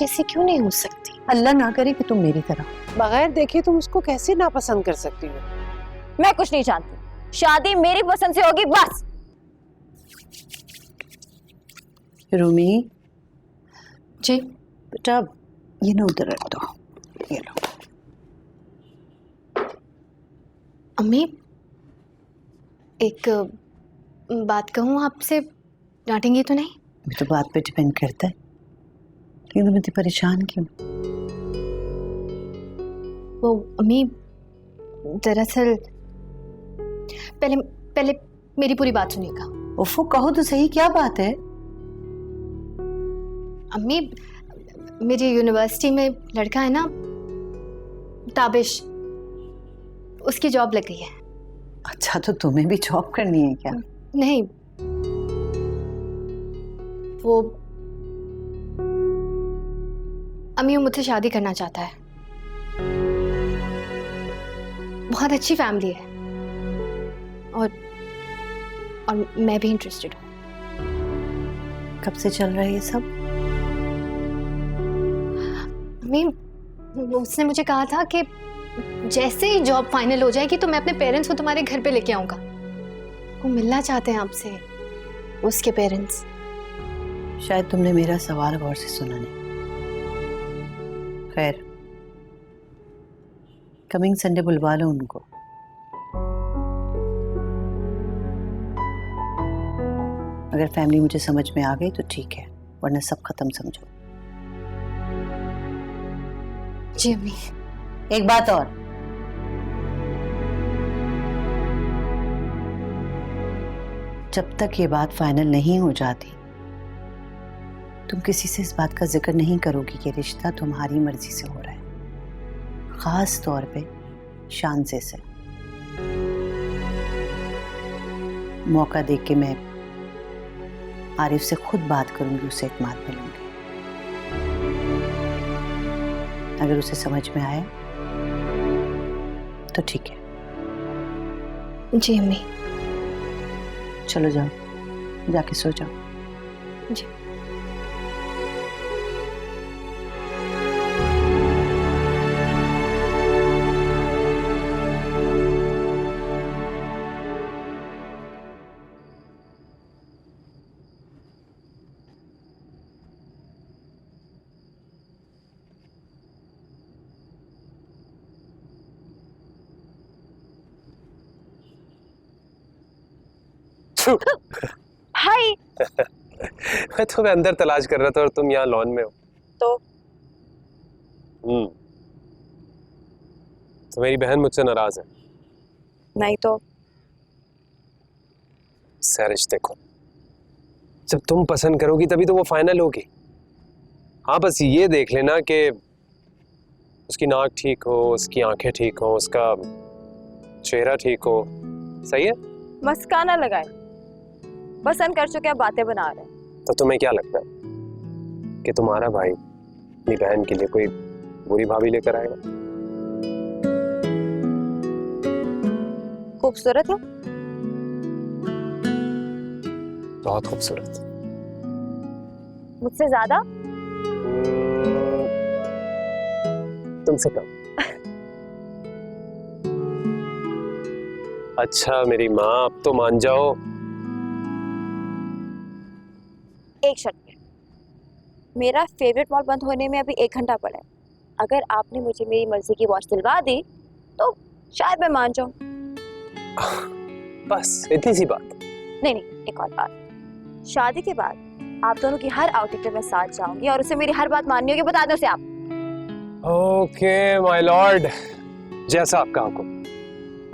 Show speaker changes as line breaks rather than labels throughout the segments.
जैसी क्यों नहीं हो सकती?
अल्लाह ना करे कि तुम मेरी तरह।
बगैर देखे तुम उसको कैसे नापसंद कर सकती हो?
मैं कुछ नहीं जानती, शादी मेरी पसंद से होगी बस।
रूमी
जी
बेटा, ये ना उधर रख दो, ये लो।
अम्मी, एक बात कहूँ आपसे, डांटेंगी तो नहीं?
अभी तो बात पे डिपेंड करता है, लेकिन तुम इतनी परेशान क्यों?
वो अम्मी, दरअसल पहले पहले मेरी पूरी बात सुनिएगा।
उफ़ो, कहो तो सही, क्या बात है?
अम्मी, मेरी यूनिवर्सिटी में लड़का है ना, ताबिश, उसकी जॉब लग गई है।
अच्छा, तो तुम्हें भी जॉब करनी है क्या?
नहीं, वो अम्मी वो मुझसे शादी करना चाहता है। बहुत अच्छी फैमिली है और मैं भी इंटरेस्टेड हूँ।
कब से चल रहा है ये सब?
अम्मी, उसने मुझे कहा था कि जैसे ही जॉब फाइनल हो जाएगी तो मैं अपने पेरेंट्स को तुम्हारे घर पे लेके आऊंगा। वो मिलना चाहते हैं आपसे, उसके पेरेंट्स।
शायद तुमने मेरा सवाल गौर से सुना नहीं। खैर, कमिंग संडे बुलवा लो उनको। अगर फैमिली मुझे समझ में आ गई तो ठीक है, वरना सब खत्म समझो।
जी अम्मी।
एक बात और, जब तक ये बात फाइनल नहीं हो जाती तुम किसी से इस बात का जिक्र नहीं करोगी कि रिश्ता तुम्हारी मर्जी से हो रहा है, खास तौर पे शांजे से। मौका देख के मैं आरिफ से खुद बात करूंगी, उसे एतमाद में लूंगी। अगर उसे समझ में आया तो ठीक है।
जी अम्मी।
चलो जाओ, जाके सो जाओ।
जी।
हाय।
मैं तुम्हें अंदर तलाश कर रहा था और तुम यहाँ लॉन में हो।
तो
तो मेरी बहन मुझसे नाराज है।
नहीं तो
सैरिश, देखो, जब तुम पसंद करोगी तभी तो वो फाइनल होगी। हाँ, बस ये देख लेना कि उसकी नाक ठीक हो, उसकी आंखें ठीक हो, उसका चेहरा ठीक हो। सही है?
मस्काना लगाए, पसंद कर चुके, अब बातें बना रहे हैं।
तो तुम्हें क्या लगता है कि तुम्हारा भाई अपनी बहन के लिए कोई बुरी भाभी लेकर आएगा?
खूबसूरत है,
बहुत खूबसूरत।
मुझसे ज्यादा।
तुमसे कम। अच्छा मेरी माँ, अब तो मान जाओ।
एक शर्त पे, मेरा फेवरेट मॉल बंद होने में अभी 1 घंटा पड़ा है। अगर आपने मुझे मेरी मर्जी की वॉच दिलवा दी तो शायद मैं मान जाऊं।
बस इतनी सी बात।
नहीं, एक और बात, शादी के बाद आप दोनों की हर आउटिंग पे मैं साथ जाऊंगी और उसे मेरी हर बात माननी होगी, बता दो उसे आप।
ओके माय लॉर्ड, जैसा आपका हुक्म।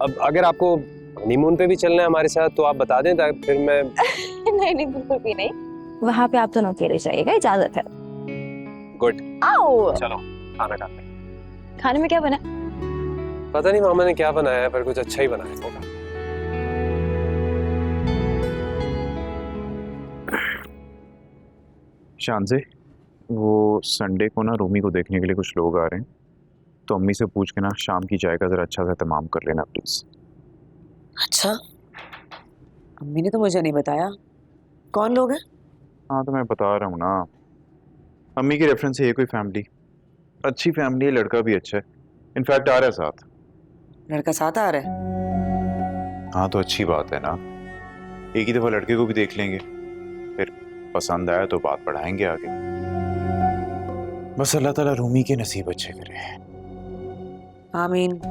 अब अगर आपको हनीमून पे भी चलना है हमारे साथ तो आप बता दें, ताकि फिर मैं
नहीं, बिल्कुल भी नहीं। वहाँ पे आप दोनों अकेले जाइएगा, इजाजत है।
गुड।
आओ,
चलो खाना खाते हैं।
खाने में क्या बना?
पता नहीं मामा ने क्या बनाया है, पर कुछ अच्छा ही बनाया होगा।
शांजे, वो संडे को ना रूमी को देखने के लिए कुछ लोग आ रहे हैं, तो अम्मी से पूछ के ना शाम की चाय का जरा अच्छा सा तमाम कर लेना प्लीज।
अच्छा, अम्मी ने तो मुझे नहीं बताया। कौन लोग हैं?
हाँ तो मैं बता रहा हूँ ना, अम्मी के रेफरेंस से ये कोई फैमिली अच्छी फैमिली है, लड़का भी अच्छा है, इनफैक्ट आ रहा है साथ।
लड़का साथ आ रहा है?
हाँ तो अच्छी बात है ना, एक ही दफा लड़के को भी देख लेंगे, फिर पसंद आया तो बात बढ़ाएंगे आगे। बस अल्लाह ताला रूमी के नसीब अच्छे करे।
आमीन।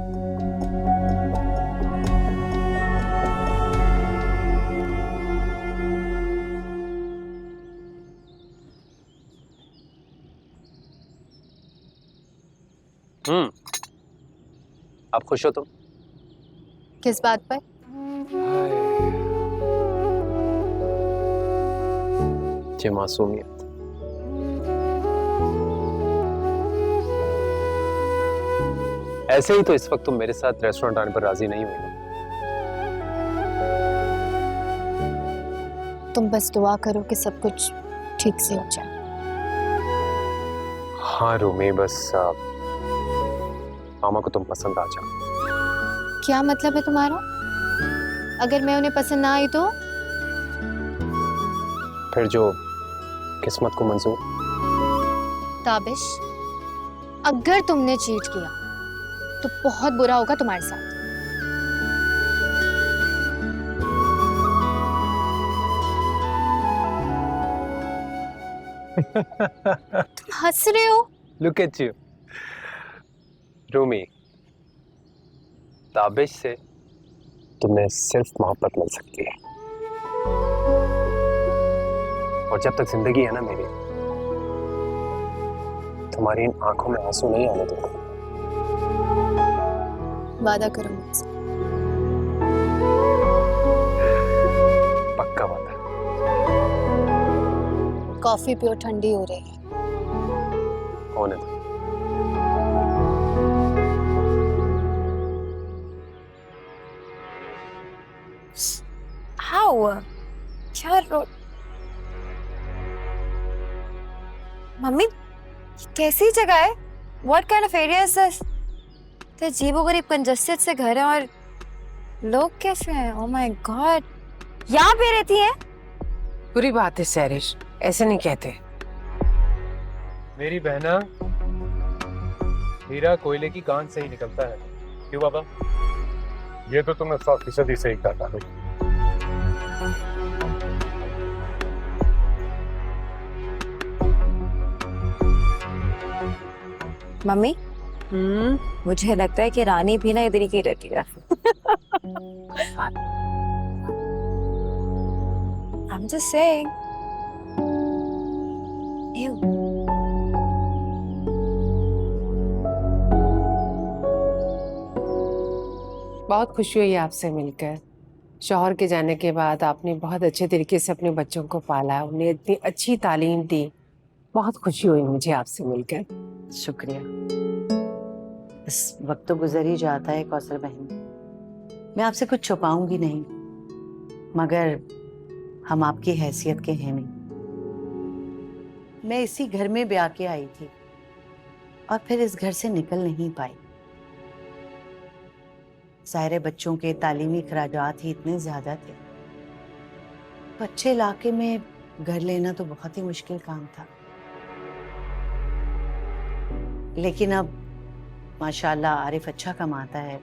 आप खुश हो तुम?
किस बात पर?
ये मासूमियत। ऐसे ही तो इस वक्त तुम मेरे साथ रेस्टोरेंट आने पर राजी नहीं हुई ना?
तुम बस दुआ करो कि सब कुछ ठीक से हो जाए।
हाँ रूमी, बस मामा को तुम पसंद आ जाओ।
क्या मतलब है तुम्हारा? अगर मैं उन्हें पसंद ना आई तो?
फिर जो किस्मत को मंजूर।
ताबिश, अगर तुमने चीट किया तो बहुत बुरा होगा तुम्हारे साथ। तुम हंस रहे हो?
Look at you Rumi, Tabish से तुम्हें सिर्फ मोहब्बत मिल सकती है, और जब तक जिंदगी है ना मेरी, तुम्हारी इन आंखों में आंसू नहीं आने दूंगा।
वादा करो मुझसे।
पक्का वादा।
कॉफी पियो, ठंडी हो रही है।
होने दो।
How? क्या मम्मी, ये कैसी जगह है? What kind of area is this? तो अजीबोगरीब कंजस्टेड से घर है और लोग कैसे हैं? Oh my God! यहाँ पे रहती हैं?
बुरी बात है सैरिश, ऐसे नहीं कहते।
मेरी बहना, हीरा कोयले की कान से ही निकलता है। क्यों बाबा?
ये तो तुमने 100% ही सही कहा था।
मम्मी, मुझे लगता है कि रानी भी ना इधर ही की रहती है। I'm just saying. Ew.
बहुत खुशी हुई आपसे मिलकर। शौहर के जाने के बाद आपने बहुत अच्छे तरीके से अपने बच्चों को पाला, उन्हें इतनी अच्छी तालीम दी। बहुत खुशी हुई मुझे आपसे मिलकर।
शुक्रिया। इस वक्त तो गुजर ही जाता है कौसर बहन, मैं आपसे कुछ छुपाऊंगी नहीं, मगर हम आपकी हैसियत के हैं नहीं। मैं इसी घर में ब्याह के आई थी और फिर इस घर से निकल नहीं पाई। सारे बच्चों के तालीमी खर्चात ही इतने ज्यादा थे, अच्छे इलाके में घर लेना तो बहुत ही मुश्किल काम था। लेकिन अब माशाल्लाह आरिफ अच्छा कमाता है,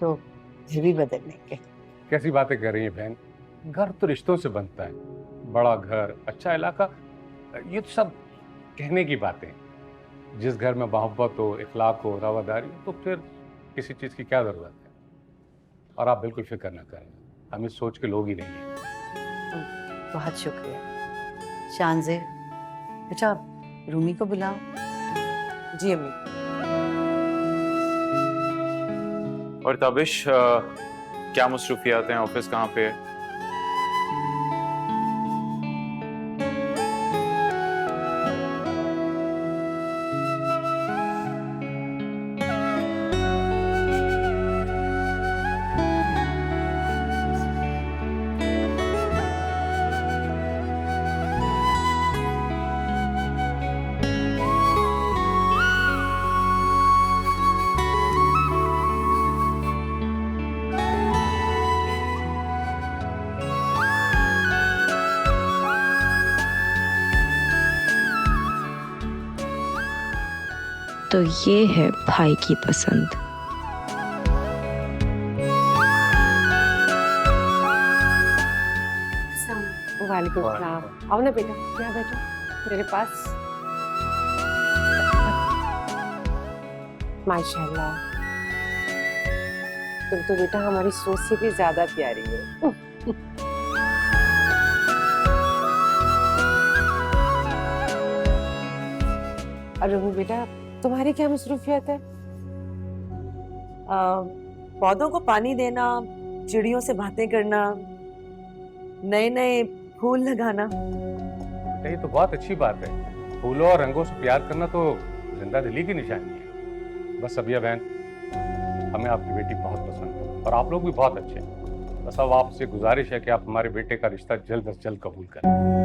तो फिर भी बदल लेंगे।
कैसी बातें कर रही है बहन? घर तो रिश्तों से बनता है। बड़ा घर, अच्छा इलाका, ये तो सब कहने की बातें। जिस घर में मोहब्बत हो, इखलाक हो, रवादारी हो, तो फिर किसी चीज़ की क्या ज़रूरत है। और आप बिल्कुल फिक्र न करें, हम इस सोच के लोग ही नहीं हैं।
बहुत शुक्रिया शानज़ेब। अच्छा, रूमी को बुलाओ।
जी अम्मी।
और ताबिश, क्या मसरूफियात हैं? ऑफिस कहाँ पे है?
तो ये है भाई की पसंद।
वालेकुम सलाम। आओ ना बेटा, यहाँ बैठो मेरे पास। माशाल्लाह, तुम तो बेटा हमारी सोच से भी ज्यादा प्यारी हो। और रूमी बेटा, तुम्हारी क्या मसरूफियत है?
पौधों को पानी देना, चिड़ियों से बातें करना, नए नए फूल लगाना।
बेटा ये तो बहुत अच्छी बात है। फूलों और रंगों से प्यार करना तो जिंदा दिली की निशानी है। बस सबिया बहन, हमें आपकी बेटी बहुत पसंद है और आप लोग भी बहुत अच्छे हैं। बस अब आपसे गुजारिश है कि आप हमारे बेटे का रिश्ता जल्द से जल्द कबूल करें।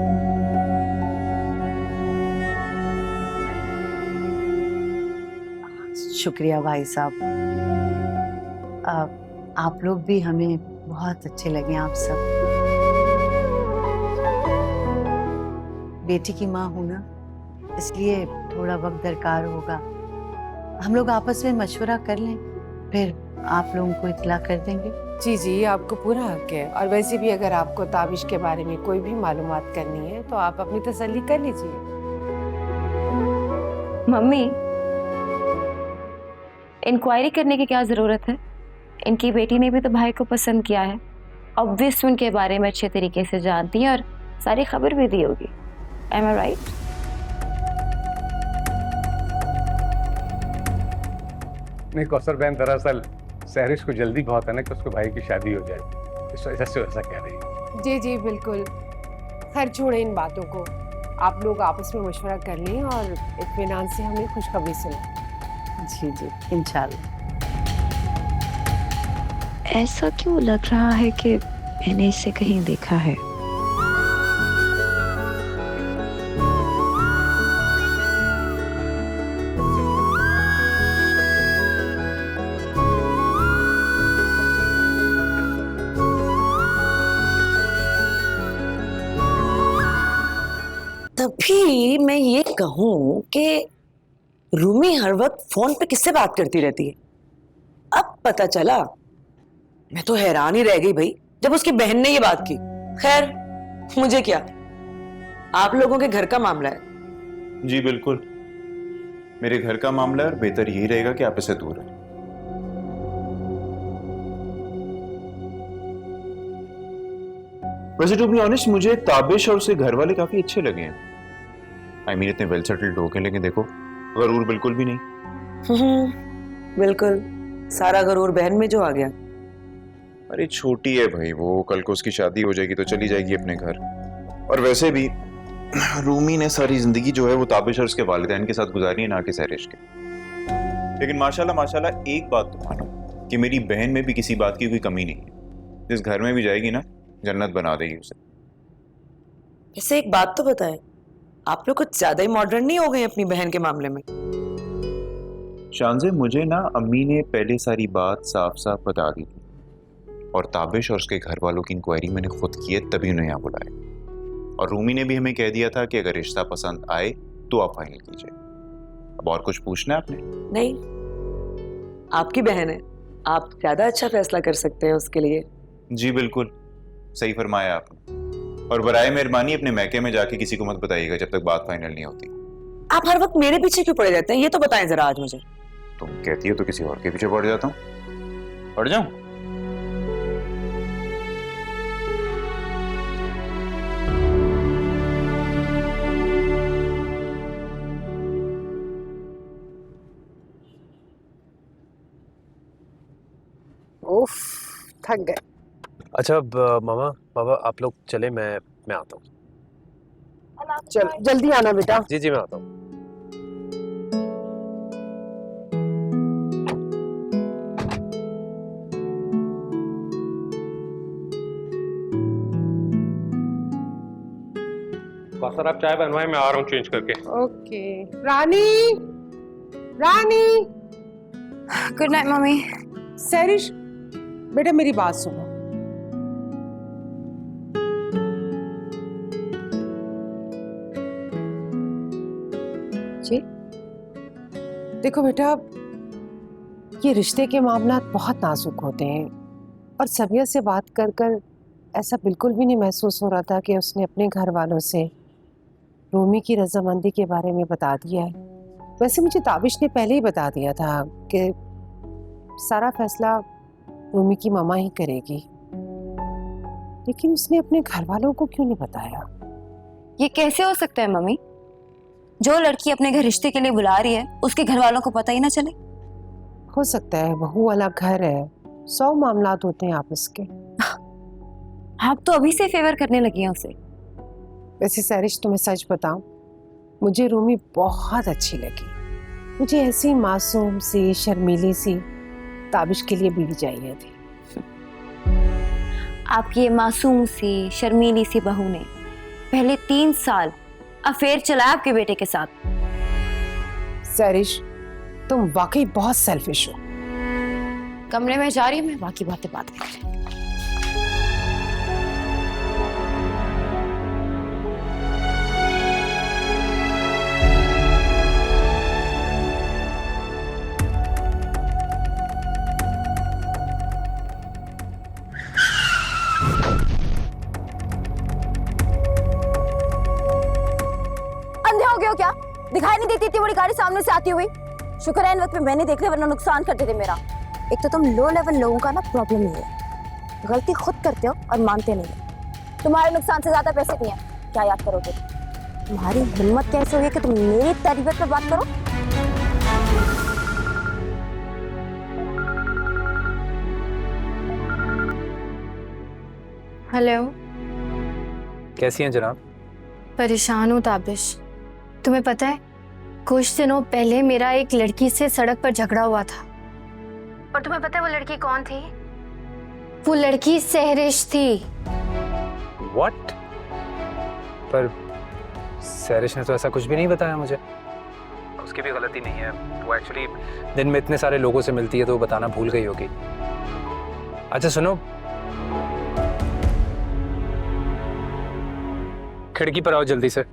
शुक्रिया भाई साहब। आप लोग भी हमें बहुत अच्छे लगे। आप सब बेटी की माँ हूं ना, इसलिए थोड़ा वक्त दरकार होगा। हम लोग आपस में मशवरा कर लें, फिर आप लोगों को इत्तला कर देंगे।
जी जी, आपको पूरा हक है। और वैसे भी अगर आपको ताबिश के बारे में कोई भी मालूमात करनी है तो आप अपनी तसल्ली कर लीजिए।
मम्मी, इंक्वायरी करने की क्या जरूरत है? इनकी बेटी ने भी तो भाई को पसंद किया है। ऑब्वियस उनके बारे में अच्छे तरीके से जानती है और सारी खबर भी दी होगी। Am I right?
नहीं कौसर बहन, दरअसल सहरिश को जल्दी बहुत है ना कि उसके भाई की शादी हो जाए, इस वजह से वैसा कह रही है।
जी जी बिल्कुल। खैर छोड़े इन बातों को, आप लोग आपस में मशवरा कर लें और इत्मीनान से हमें खुशखबरी सुनाएं।
जी जी, इंशाल्लाह।
ऐसा क्यों लग रहा है कि मैंने इसे कहीं देखा है?
तभी मैं ये कहूं कि रूमी हर वक्त फोन पे किससे बात करती रहती है। अब पता चला। मैं तो हैरान ही रह गई भाई जब उसकी बहन ने ये बात की। खैर मुझे क्या, आप लोगों के घर का मामला है।
जी बिल्कुल, मेरे घर का मामला है और बेहतर यही रहेगा कि आप इसे दूर रखें। वैसे टू बी ऑनेस्ट, मुझे ताबिश और उसके घर वाले काफी अच्छे लगे हैं। आई मीन इतने वेल सेटल्ड लोग हैं, लेकिन देखो गरूर बिल्कुल भी नहीं।
बिल्कुल, सारा गरूर बहन में जो आ गया।
अरे छोटी है भाई वो, कल को उसकी शादी हो जाएगी तो चली जाएगी अपने घर। और वैसे भी रूमी ने सारी जिंदगी जो है वो ताबिश और उसके वालिदैन के साथ गुजारी है, ना कि सहरिश के। लेकिन माशाल्लाह माशाल्लाह एक बात तो मानो कि मेरी बहन में भी किसी बात की कोई कमी नहीं है। जिस घर में भी जाएगी ना, जन्नत बना देगी उसे।
ऐसे एक बात तो बताएं, आप लोग कुछ ज्यादा ही मॉडर्न नहीं हो गए अपनी बहन के मामले में?
शानज़े, मुझे ना अम्मी ने पहले सारी बात साफ साफ बता दी थी और ताबिश और उसके घर वालों की इंक्वायरी मैंने खुद की है, तभी उन्हें यहाँ बुलाया। और रूमी ने भी हमें कह दिया था कि अगर रिश्ता पसंद आए तो आप फाइनल कीजिए। अब और कुछ पूछना है आपने?
नहीं, आपकी बहन है, आप ज्यादा अच्छा फैसला कर सकते हैं उसके लिए।
जी बिल्कुल, सही फरमाया आपने। और बराए मेहरबानी अपने मैके में जाके किसी को मत बताइएगा जब तक बात फाइनल नहीं होती।
आप हर वक्त मेरे पीछे क्यों पड़े रहते हैं, ये तो बताएं जरा आज मुझे।
तुम कहती हो तो किसी और के पीछे पड़ जाता हूँ। पड़ जाऊं?
उफ, थक गए।
अच्छा अब मामा बाबा आप लोग चले, मैं आता हूँ।
चल जल्दी आना बेटा।
जी जी मैं आता हूँ।
कौसर आप चाय बनवाएं, मैं आ रहा हूँ चेंज करके।
Okay. Rani, Rani.
Good night mummy.
Sehrish बेटा मेरी बात सुनो।
जी
देखो बेटा, ये रिश्ते के मामला बहुत नाजुक होते हैं और समिया से बात कर कर ऐसा बिल्कुल भी नहीं महसूस हो रहा था कि उसने अपने घर वालों से रूमी की रजामंदी के बारे में बता दिया है। वैसे मुझे ताबिश ने पहले ही बता दिया था कि सारा फैसला रूमी की मामा ही करेगी, लेकिन उसने अपने घर वालों को क्यों नहीं बताया?
ये कैसे हो सकता है मम्मी? जो लड़की अपने घर रिश्ते के लिए बुला रही है उसके घर वालों को पता ही ना चले।
हो सकता है बहू वाला घर है, 100 मामलात होते हैं आपस के।
आप तो अभी से फेवर करने लगी हैं उसे।
वैसे सैरिश, तुम्हें सच बताऊं, मुझे रूमी बहुत अच्छी लगी। मुझे ऐसी मासूम सी शर्मीली सी ताबिश के लिए बीवी चाहिए थी।
आपकी ये मासूम सी शर्मीली सी बहू ने पहले 3 साल अफेयर चलाया आपके बेटे के साथ।
सैरिश, तुम वाकई बहुत सेल्फिश हो।
कमरे में जा रही हूँ मैं, बाकी बातें बात करें।
अंधे हो गए हो क्या? दिखाई नहीं देती इतनी बड़ी गाड़ी सामने से आती हुई? शुक्र है इन वक्त में मैंने देख लिया, वरना नुकसान करते थे मेरा। एक तो तुम लो लेवल लोगों का ना प्रॉब्लम ही है, गलती खुद करते हो और मानते नहीं हो। तुम्हारे नुकसान से ज्यादा पैसे नहीं है, क्या याद करोगे? तुम्हारी हिम्मत कैसे हुई कि तुम मेरी तरबियत पर बात करो?
हेलो,
कैसी हैं जनाब?
परेशान हूँ ताबिश। तुम्हें पता है, कुछ दिनों पहले मेरा एक लड़की से सड़क पर झगड़ा हुआ था। और तुम्हें पता है वो लड़की कौन थी? वो लड़की सहरिश थी।
व्हाट? पर सैरिश ने तो ऐसा कुछ भी नहीं बताया मुझे। उसकी भी गलती नहीं है, वो एक्चुअली दिन में इतने सारे लोगों से मिलती है तो वो बताना भूल गई होगी। अच्छा सुनो, खिड़की पर आओ जल्दी से।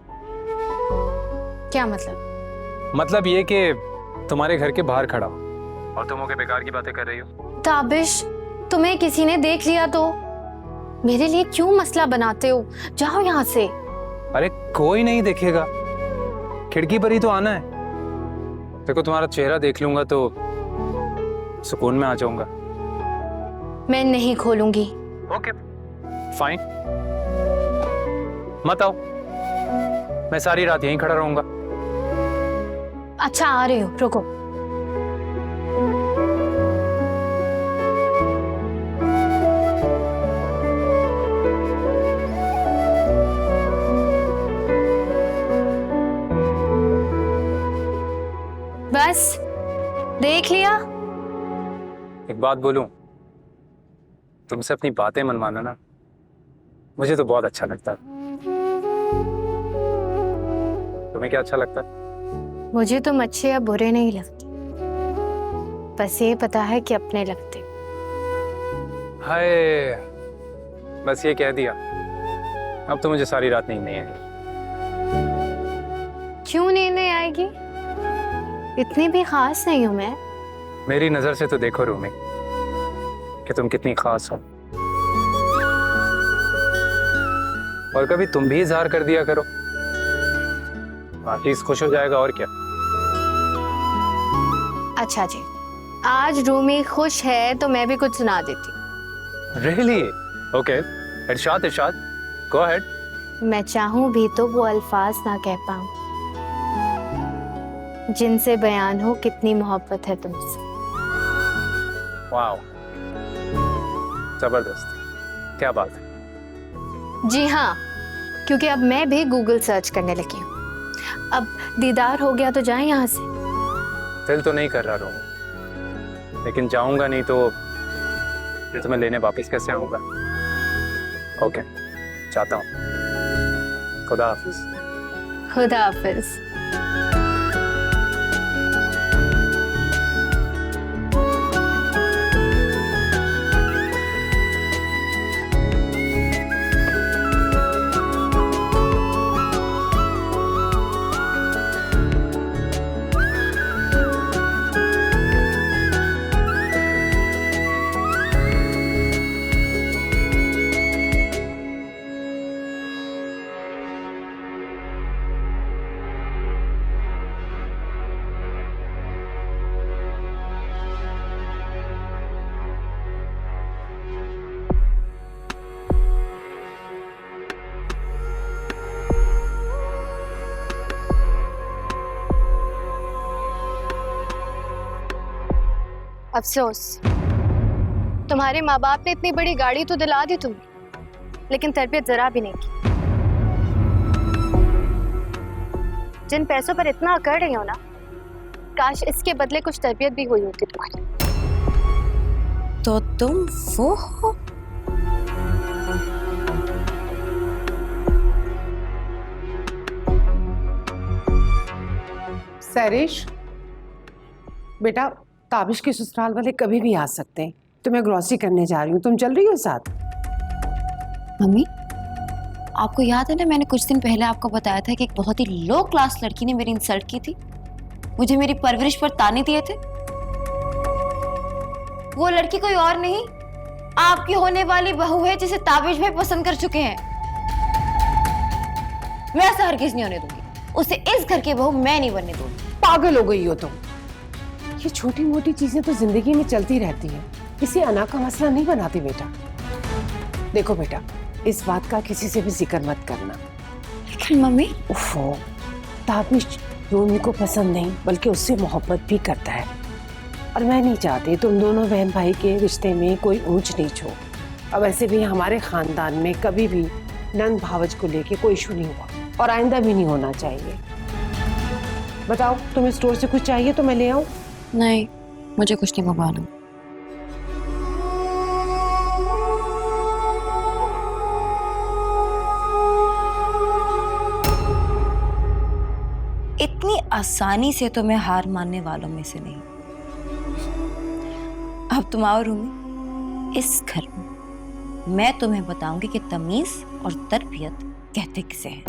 क्या मतलब?
मतलब ये कि तुम्हारे घर के बाहर खड़ा हो और तुम होके बेकार की बातें कर रही हो।
ताबिश, तुम्हें किसी ने देख लिया तो मेरे लिए क्यों मसला बनाते हो? जाओ यहाँ से।
अरे कोई नहीं देखेगा, खिड़की पर ही तो आना है। देखो तुम्हारा चेहरा देख लूंगा तो सुकून में आ जाऊंगा।
मैं नहीं खोलूंगी।
ओके फाइन, मत आओ, मैं सारी रात यहीं खड़ा रहूंगा।
अच्छा आ रहे हो, रुको। बस देख लिया?
एक बात बोलूं, तुमसे अपनी बातें मनवाना ना मुझे तो बहुत अच्छा लगता है। तुम्हें क्या अच्छा लगता है?
मुझे तुम अच्छे या बुरे नहीं लगते, बस ये पता है कि अपने लगते।
हाय, बस ये कह दिया, अब तो मुझे सारी रात नींद नहीं आएगी।
क्यों नींद नहीं आएगी? इतनी भी खास नहीं हूं मैं।
मेरी नजर से तो देखो रूमी कि तुम कितनी खास हो, और कभी तुम भी इजहार कर दिया करो, आर्टिस्ट खुश हो जाएगा और क्या।
अच्छा जी, आज रूमी खुश है तो मैं भी कुछ सुना देती।
रियली? ओके, इरशाद इरशाद, गो अहेड।
मैं चाहूं भी तो वो अल्फाज ना कह पाऊं जिनसे बयान हो कितनी मोहब्बत है तुमसे।
वाओ, जबरदस्त, क्या बात है।
जी हाँ, क्योंकि अब मैं भी गूगल सर्च करने लगी हूँ। अब दीदार हो गया तो जाएं यहाँ से।
दिल तो नहीं कर रहा रहूं, लेकिन जाऊंगा नहीं तो फिर तुम्हें लेने वापस कैसे आऊंगा। ओके, चाहता हूँ। खुदा हाफिज।
खुदा हाफिज। अफसोस, तुम्हारे माँ बाप ने इतनी बड़ी गाड़ी तो दिला दी तुम्हें, लेकिन तरबियत जरा भी नहीं की। जिन पैसों पर इतना अकड़ रही हो ना, काश इसके बदले कुछ तरबियत भी हुई होती तुम्हारी।
तो तुम वो हो?
सैरिश, बेटा ताबिश के ससुराल वाले कभी भी आ सकते हैं। तो मैं ग्रोसरी करने जा रही हूँ, तुम चल रही हो साथ?
मम्मी, आपको याद है ना, मैंने कुछ दिन पहले आपको बताया था कि एक बहुत ही लो क्लास लड़की ने मेरी इंसल्ट की थी, मुझे मेरी परवरिश पर ताने दिए थे। वो लड़की कोई और नहीं, आपकी होने वाली बहू है, जिसे ताबिश भाई पसंद कर चुके हैं। मैं ऐसा हरगिज नहीं होने दूंगी, उसे इस घर की बहू मैं नहीं बनने दूंगी।
पागल हो गई हो तुम। ये छोटी मोटी चीजें तो जिंदगी में चलती रहती हैं, इसे अना का मसला नहीं बनाती बेटा। देखो बेटा, इस बात का किसी से भी जिक्र मत करना।
लेकिन मम्मी,
उफ़ो, ताबिश रूमी को पसंद नहीं बल्कि उससे मोहब्बत भी करता है, और मैं नहीं चाहती तुम दोनों बहन भाई के रिश्ते में कोई ऊंच नीच हो। अब ऐसे भी हमारे खानदान में कभी भी नंद भावज को लेके कोई इशू नहीं हुआ, और आइंदा भी नहीं होना चाहिए। बताओ, तुम्हें स्टोर से कुछ चाहिए तो मैं ले आऊं?
नहीं, मुझे कुछ नहीं मंगवाना।
इतनी आसानी से तो मैं हार मानने वालों में से नहीं। अब तुम आओ रूमी, इस घर में मैं तुम्हें बताऊंगी कि तमीज और तरबियत कहते किसे हैं।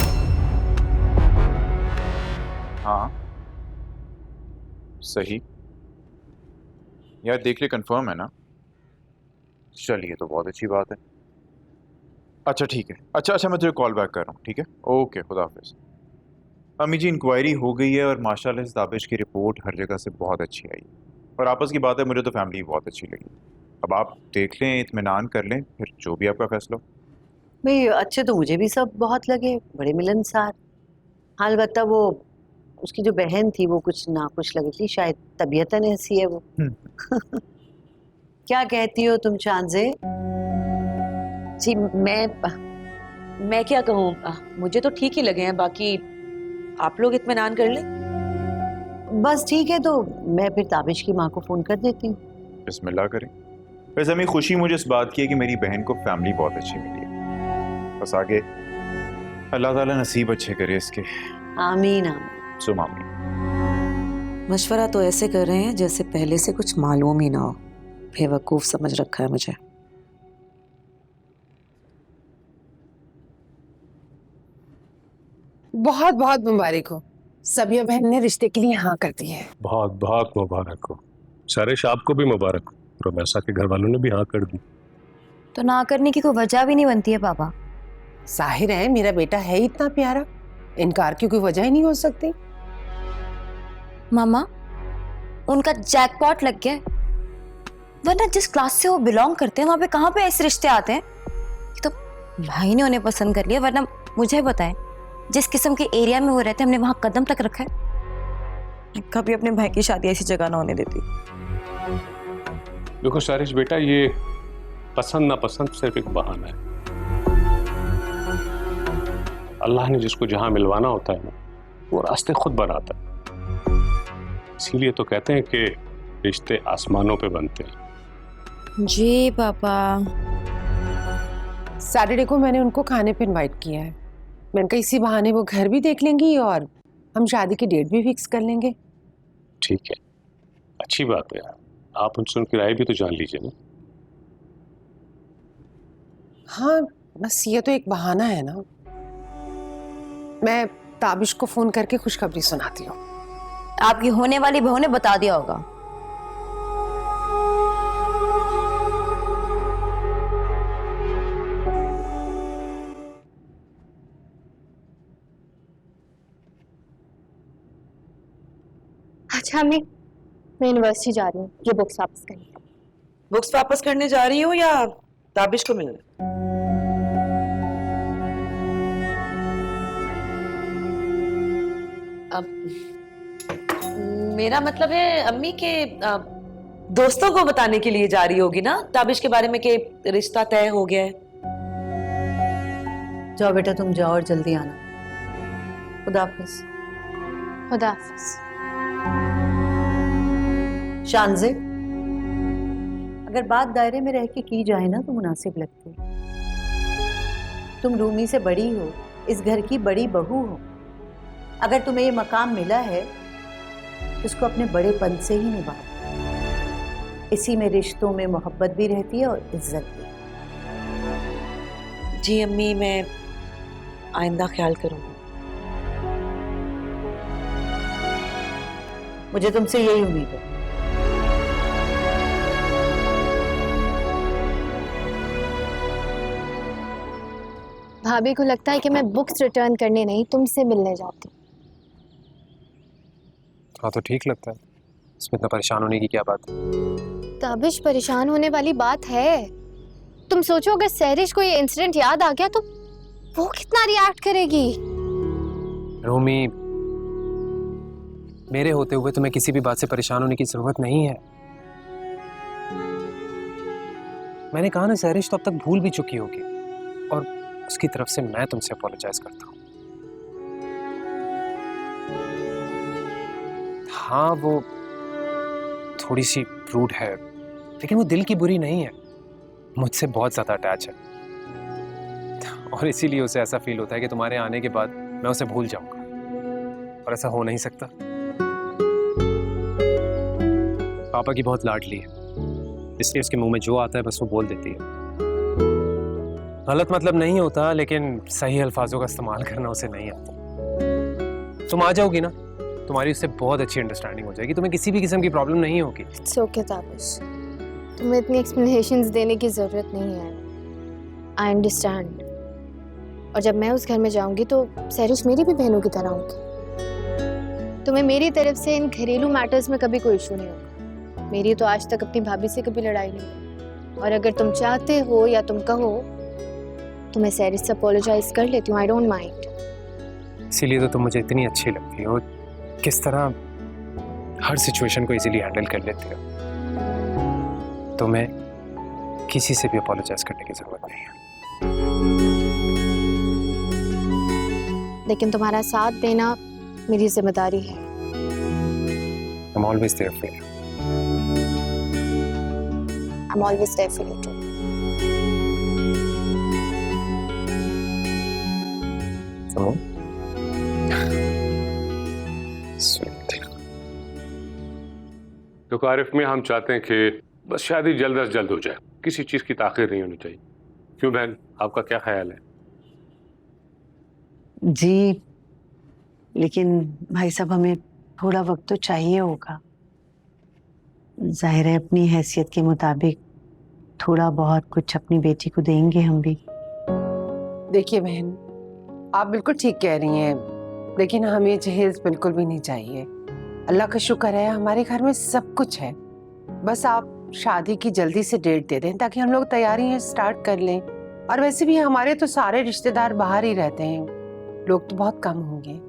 हाँ सही यार, देख ले, कंफर्म है ना? चलिए, तो बहुत अच्छी बात है। अच्छा ठीक है, अच्छा मैं तुझे कॉल बैक कर रहा हूँ, ठीक है? ओके, खुदा हाफिज। अम्मी जी, इंक्वायरी हो गई है और माशाल्लाह इस ताबिश की रिपोर्ट हर जगह से बहुत अच्छी आई, और आपस की बात है, मुझे तो फैमिली बहुत अच्छी लगी। अब आप देख लें, इत्मीनान कर लें, फिर जो भी आपका फैसला हो।
भाई अच्छे तो मुझे भी सब बहुत लगे, बड़े मिलनसार। हाँ, अलबत्ता वो उसकी जो बहन थी वो कुछ नाखुश लगी थी, शायद तबीयतन ऐसी है वो। क्या कहती हो तुम चांदे?
जी मैं क्या कहूँ, मुझे तो ठीक ही लगे हैं, बाकी आप लोग इत्मीनान कर लें।
बस ठीक है, तो मैं फिर ताबिश की माँ को फोन कर देती हूँ।
बिस्मिल्लाह करें। वैसे हमें खुशी मुझे इस बात की है कि मेरी बहन को फैमिली बहुत अच्छी मिली है। बस आगे अल्लाह ताला नसीब अच्छे करे इसके।
आमीन आमीन।
सुम आमीन।
मशवरा तो ऐसे कर रहे हैं जैसे पहले से कुछ मालूम ही ना हो। बेवकूफ समझ रखा है मुझे।
बहुत बहुत मुबारक हो, सबिया बहन ने रिश्ते के लिए हाँ कर दी है।
बहुत बहुत मुबारक हो। सरेश, आपको भी मुबारक हो। रोमैसा के घर वालों ने भी हाँ कर दी।
तो ना करने की कोई वजह भी नहीं बनती है पापा।
जाहिर है मेरा बेटा है ही इतना प्यारा, इनकार की कोई वजह ही नहीं हो सकती।
मामा, उनका जैकपॉट लग गया है। वरना जिस क्लास से वो बिलोंग करते हैं वहां पे कहाँ पे ऐसे रिश्ते आते हैं? तो भाई ने उन्हें पसंद कर लिया, वरना मुझे बताएं, जिस किस्म के एरिया में वो रहते हैं हमने वहां कदम तक रखा है। कभी अपने भाई की शादी ऐसी जगह ना होने देती।
देखो सरेश बेटा, ये पसंद ना पसंद सिर्फ एक बहाना है। अल्लाह ने जिसको जहां मिलवाना होता है ना, वो रास्ते खुद बनाता है। इसीलिए तो कहते हैं कि रिश्ते आसमानों पे बनते हैं।
जी पापा।
सैटरडे को मैंने उनको खाने पे इनवाइट किया है। मैंने कहा इसी बहाने वो घर भी देख लेंगी और हम शादी की डेट भी फिक्स कर लेंगे।
ठीक है, अच्छी बात है। आप उनसे उनकी राय भी तो जान लीजिए ना।
हाँ, बस ये तो एक बहाना है ना। मैं ताबिश को फोन करके खुशखबरी सुनाती हूँ।
आपकी होने वाली बहू ने बता दिया होगा।
अच्छा अम्मी, मैं यूनिवर्सिटी जा रही हूँ, ये बुक्स वापस करनी है।
बुक्स वापस करने जा रही हो या ताबिश को मिलने? अब मेरा मतलब है अम्मी के दोस्तों को बताने के लिए जा रही होगी ना ताबिश के बारे में कि रिश्ता तय हो गया है।
जाओ बेटा, तुम जाओ और जल्दी आना। खुदा हाफिज।
खुदा हाफिज।
शानज़े, अगर बात दायरे में रह के की जाए ना तो मुनासिब लगती है। तुम रूमी से बड़ी हो, इस घर की बड़ी बहू हो। अगर तुम्हें ये मकाम मिला है तो उसको अपने बड़ेपन से ही निभाओ। इसी में रिश्तों में मोहब्बत भी रहती है और इज्जत भी।
जी अम्मी, मैं आइंदा ख्याल करूंगी।
मुझे तुमसे यही उम्मीद है।
भाभी को लगता है कि मैं बुक्स रिटर्न करने नहीं तुमसे मिलने जाती।
हाँ तो ठीक लगता है, इसमें इतना परेशान होने की क्या बात है?
ताबिश, परेशान होने वाली बात है। तुम सोचो अगर सहरिश को ये इंसिडेंट याद आ गया तो वो कितना रिएक्ट करेगी।
रूमी, मेरे होते हुए तुम्हें किसी भी बात से परेशान होने की जरूरत नहीं है। मैंने कहा ना, सहरिश तो अब तक भूल भी चुकी होगी और उसकी तरफ से मैं तुमसे अपोलोजाइज करता हूँ। हाँ, वो थोड़ी सी रूड है लेकिन वो दिल की बुरी नहीं है, मुझसे बहुत ज्यादा अटैच है और इसीलिए उसे ऐसा फील होता है कि तुम्हारे आने के बाद मैं उसे भूल जाऊंगा, और ऐसा हो नहीं सकता। पापा की बहुत लाडली है, इसलिए उसके मुंह में जो आता है बस वो बोल देती है। गलत मतलब नहीं होता लेकिन सही अल्फाजों का इस्तेमाल करना उसे नहीं आता। तुम आ जाओगी ना, तुम्हारी उससे बहुत अच्छी अंडरस्टैंडिंग हो जाएगी, तुम्हें किसी भी किस्म की प्रॉब्लम नहीं होगी।
इट्स ओके ताबिश, तुम्हें इतनी एक्सप्लेनेशंस देने की जरूरत नहीं है। I understand. और जब मैं उस घर में जाऊंगी तो सहरिश मेरी भी बहनों की तरह होगी। तुम्हें मेरी तरफ से इन घरेलू मैटर्स में कभी कोई इशू नहीं होगा। मेरी तो आज तक अपनी भाभी से कभी लड़ाई नहीं हुई, और अगर तुम चाहते हो या तुम कहो तो मैं सहरिश से अपोलोजाइज कर लेती हूँ। I don't mind.
इसीलिए तो तुम मुझे इतनी अच्छी लगती हो, किस तरह हर सिचुएशन को इजीली हैंडल कर लेती हो। तुम्हें किसी से भी अपोलोजाइज करने की जरूरत नहीं है।
लेकिन तुम्हारा साथ देना मेरी जिम्मेदारी है।
I'm always there for you.
I'm always there for you too.
So? Sweet.
तो आरिफ में हम चाहते हैं कि बस शादी जल्द अज जल्द हो जाए, किसी चीज़ की ताख़ीर नहीं होनी चाहिए। क्यों बहन, आपका क्या ख्याल है?
जी, लेकिन भाई साहब हमें थोड़ा वक्त तो चाहिए होगा। जाहिर है अपनी हैसियत के मुताबिक थोड़ा बहुत कुछ अपनी बेटी को देंगे हम भी।
देखिए बहन, आप बिल्कुल ठीक कह रही हैं, लेकिन हमें जहेज बिल्कुल भी नहीं चाहिए। अल्लाह का शुक्र है हमारे घर में सब कुछ है। बस आप शादी की जल्दी से डेट दे दें ताकि हम लोग तैयारियां स्टार्ट कर लें। और वैसे भी हमारे तो सारे रिश्तेदार बाहर ही रहते हैं, लोग तो बहुत कम होंगे।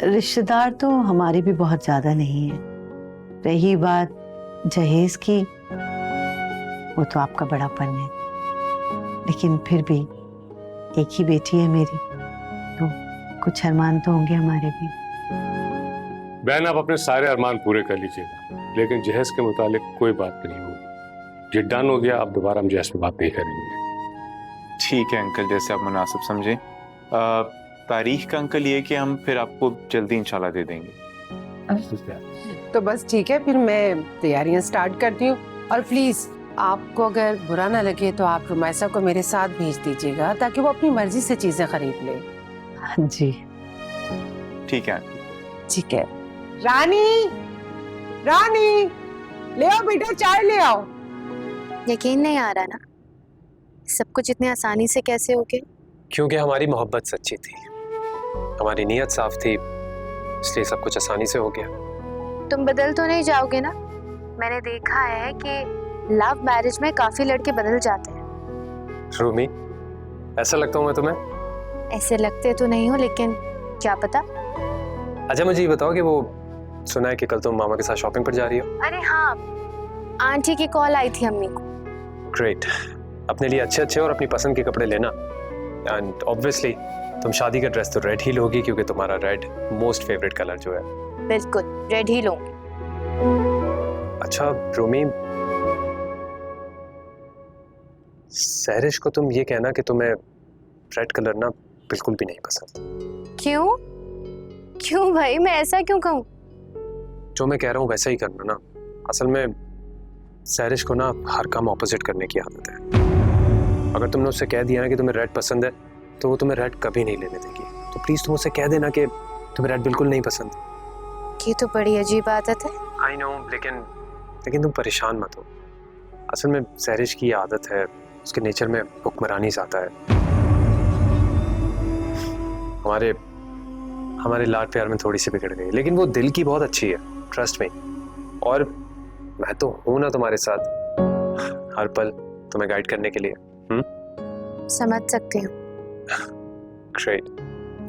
रिश्तेदार तो हमारे भी बहुत ज्यादा नहीं है। रही बात जहेज की, वो तो आपका बड़ापन है, लेकिन फिर भी एक ही बेटी है मेरी, तो कुछ अरमान तो होंगे हमारे भी।
बहन, आप अपने सारे अरमान पूरे कर लीजिएगा, लेकिन जहेज के मुतालिक कोई बात नहीं होगी। ये डन हो गया, अब दोबारा हम जहेज पे बात नहीं करेंगे।
ठीक है अंकल, जैसे आप मुनासिब समझें। तारीख का अंकल ये कि हम फिर आपको जल्दी इंशाल्लाह दे देंगे।
तो बस ठीक है, फिर मैं तैयारियां स्टार्ट करती हूँ। और प्लीज आपको अगर बुरा ना लगे तो आप रुमैसा को मेरे साथ भेज दीजिएगा ताकि वो अपनी मर्जी से चीजें खरीद ले।
हाँ जी
ठीक है।
ठीक है। रानी, रानी ले आओ बेटा, चाय ले आओ।
यकीन नहीं आ रहा ना सब कुछ इतनी आसानी से कैसे हो गया।
क्योंकि हमारी मोहब्बत सच्ची थी, हमारी नीयत साफ थी, इसलिए सब कुछ आसानी से हो गया।
तुम बदल तो नहीं जाओगे ना? मैंने देखा है कि लव मैरिज में काफी लड़के बदल जाते हैं।
रूमी, ऐसा लगता हूँ मैं तुम्हें?
ऐसे लगते तो नहीं हो, लेकिन क्या पता।
अच्छा मुझे ये बताओ कि वो सुना है कि कल तुम मामा के साथ शॉपिंग पर जा रही हो।
अरे हाँ, आंटी की कॉल आई थी अम्मी को।
ग्रेट, अपने लिए अच्छे अच्छे और अपनी पसंद के कपड़े लेना। एंड ऑब्वियसली तुम शादी का ड्रेस तो रेड ही लोगी क्योंकि तुम्हारा रेड मोस्ट फेवरेट कलर जो है।
बिल्कुल रेड ही लूंगी।
अच्छा रूमी, सहरिश को तुम ये कहना कि तुम्हें रेड कलर ना बिल्कुल भी नहीं पसंद।
क्यों क्यों भाई, मैं ऐसा क्यों कहूँ?
जो मैं कह रहा हूँ वैसा ही करना ना। असल में सहरिश को ना हर काम ऑपोजिट करने की आदत है। अगर तुमने उससे कह दिया ना कि तुम्हें रेड पसंद है तो वो तुम्हें रेड कभी नहीं लेने देगी। तो प्लीज तुम उससे कह देना कि तुम्हें रेड बिल्कुल नहीं पसंद।
ये तो बड़ी अजीब आदत है।
आई नो, लेकिन तुम परेशान मत हो। असल में सहरिश की आदत है, उसके नेचर में हुक्मरानी ज़्यादा है। हमारे लाड प्यार में थोड़ी सी बिगड़ गई, लेकिन वो दिल की बहुत अच्छी है, ट्रस्ट में। और मैं तो हूं ना तुम्हारे साथ हर पल तुम्हें गाइड करने के लिए।
समझ सकती हूँ।
Great,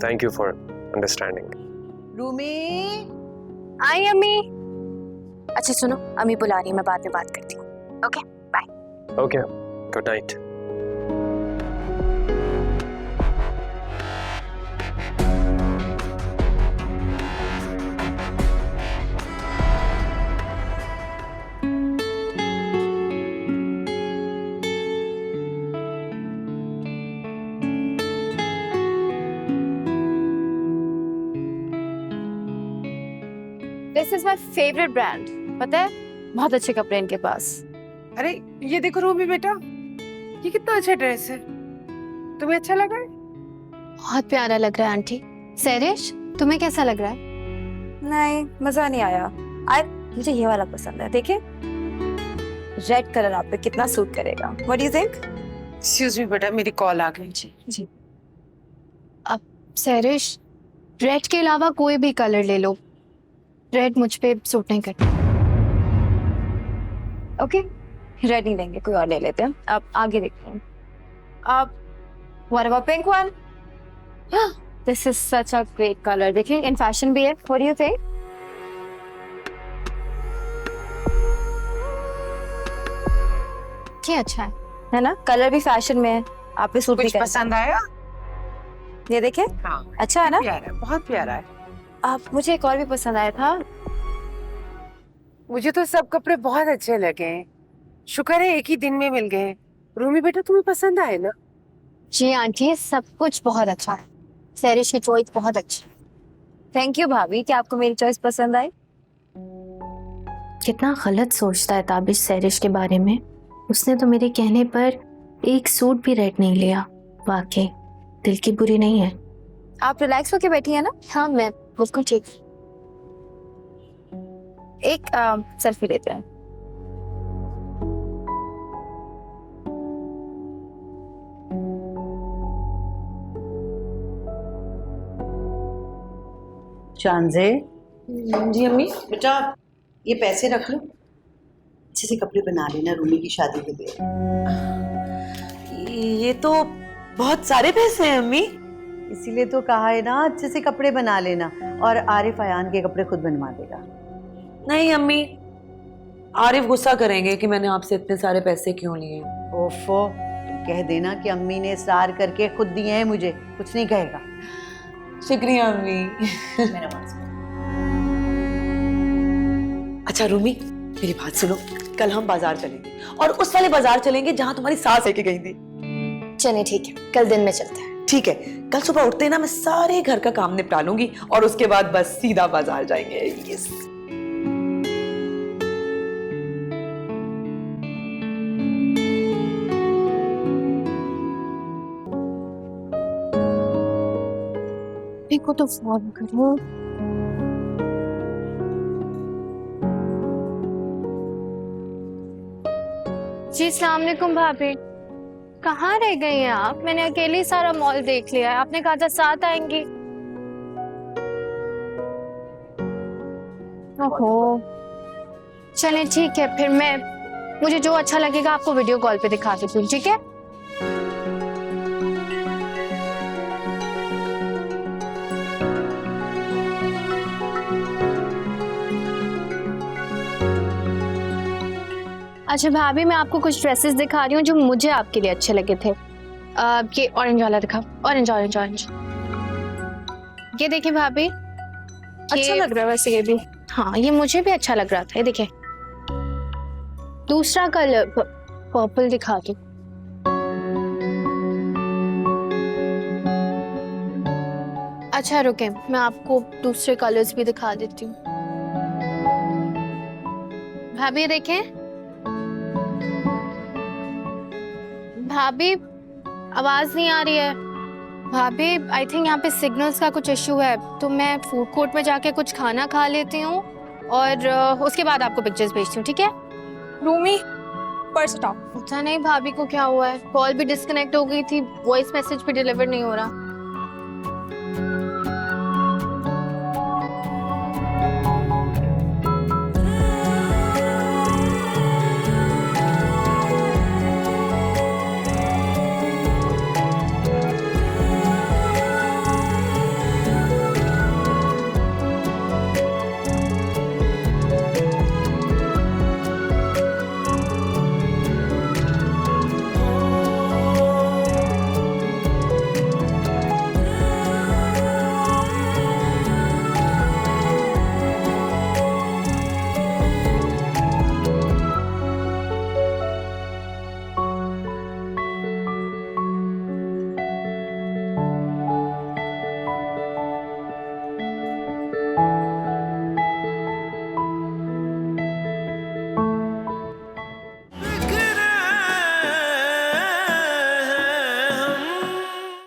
thank you for understanding.
Rumi,
आई अम्मी। अच्छा सुनो, अम्मी बुला रही है, मैं बाद में बात करती हूँ। Okay bye.
Okay, good night.
This is my favourite brand, पता है बहुत अच्छे कपड़े इनके पास।
अरे ये देखो रूबी बेटा, ये कितना अच्छा ड्रेस है, तुम्हें अच्छा लगा है?
बहुत प्यारा लग रहा है आंटी। सहरिश तुम्हें कैसा लग रहा है?
नहीं मजा नहीं आया। मुझे ये वाला पसंद है, देखिए रेड कलर आप पे कितना सूट करेगा। What do you think?
Excuse me बेटा, मेरी कॉल आ गई।
जी। अब सहरिश, रेड के अलावा कोई भी कलर ले लो, रेड मुझ पे सूट नहीं करता।
ओके रेड नहीं लेंगे, कोई और ले लेते हैं। अब आगे देखते हैं। अब what about pink one? This is such a great colour, देखिए इन फैशन भी है। What do you think?
क्या अच्छा है
ना, कलर भी फैशन में है, आप पे सूट भी
कुछ
करेगा।
पसंद आया?
ये देखिए,
हाँ
अच्छा है ना?
प्यारा है, बहुत प्यारा है।
आप मुझे एक और भी पसंद आया था।
मुझे तो सब कपड़े बहुत अच्छे लगे। शुक्र है एक ही दिन में मिल गए। रूमी बेटा तुम्हें पसंद आए ना?
जी आंटी, सब कुछ बहुत अच्छा है। सहरिश की चॉइस बहुत अच्छी।
थैंक यू भाभी कि आपको मेरी चॉइस पसंद आई।
कितना गलत सोचता है ताबिश सहरिश के बारे में। उसने तो मेरे कहने पर एक सूट भी रेड नहीं लिया। वाकई दिल की बुरी नहीं है।
आप रिलैक्स होके बैठी है ना?
हाँ मैं बिल्कुल ठीक।
एक सेल्फी लेते हैं।
चांजे,
जी अम्मी।
बेटा ये पैसे रख लो, अच्छे से कपड़े बना लेना रूमी की शादी के लिए।
ये तो बहुत सारे पैसे हैं अम्मी।
इसीलिए तो कहा है ना, अच्छे से कपड़े बना लेना। और आरिफ अयान के कपड़े खुद बनवा देगा।
नहीं अम्मी, आरिफ गुस्सा करेंगे कि मैंने आपसे इतने सारे पैसे क्यों लिए।
ओफो, तुम कह देना कि अम्मी ने इस्रार करके खुद दिए हैं, मुझे कुछ नहीं कहेगा।
शुक्रिया अम्मी।
मेरा बात सुनो।
अच्छा रूमी, मेरी बात सुनो, कल हम बाजार चलेंगे और उस वाले बाजार चलेंगे जहाँ तुम्हारी सास लेके गई थी।
चलिए ठीक है, कल दिन में चलते हैं।
ठीक है, कल सुबह उठते ना मैं सारे घर का काम निपटा लूंगी और उसके बाद बस सीधा बाजार जाएंगे। यस।
को तो फोन करो। जी अस्सलाम वालेकुम भाभी, कहाँ रह गई हैं आप? मैंने अकेले ही सारा मॉल देख लिया है, आपने कहा था साथ आएंगी। ओहो, चलें ठीक है, फिर मुझे जो अच्छा लगेगा आपको वीडियो कॉल पे दिखा देती हूँ, ठीक है? अच्छा भाभी, मैं आपको कुछ ड्रेसेस दिखा रही हूँ जो मुझे आपके लिए अच्छे लगे थे। ये ऑरेंज वाला दिखा, ऑरेंज ऑरेंज ऑरेंज। ये देखिए भाभी,
अच्छा लग रहा है वैसे ये भी।
हाँ ये मुझे भी अच्छा लग रहा था। ये देखिए दूसरा कलर पर्पल दिखा दो। अच्छा रुके, मैं आपको दूसरे कलर्स भी दिखा देती हूँ। भाभी देखें, भाभी आवाज नहीं आ रही है। भाभी आई थिंक यहाँ पे सिग्नल्स का कुछ इशू है, तो मैं फूड कोर्ट में जाके कुछ खाना खा लेती हूँ और उसके बाद आपको पिक्चर्स भेजती हूँ, ठीक है?
रूमी पर्स उठाओ।
पता नहीं भाभी को क्या हुआ है, कॉल भी डिस्कनेक्ट हो गई थी, वॉइस मैसेज भी डिलीवर नहीं हो रहा।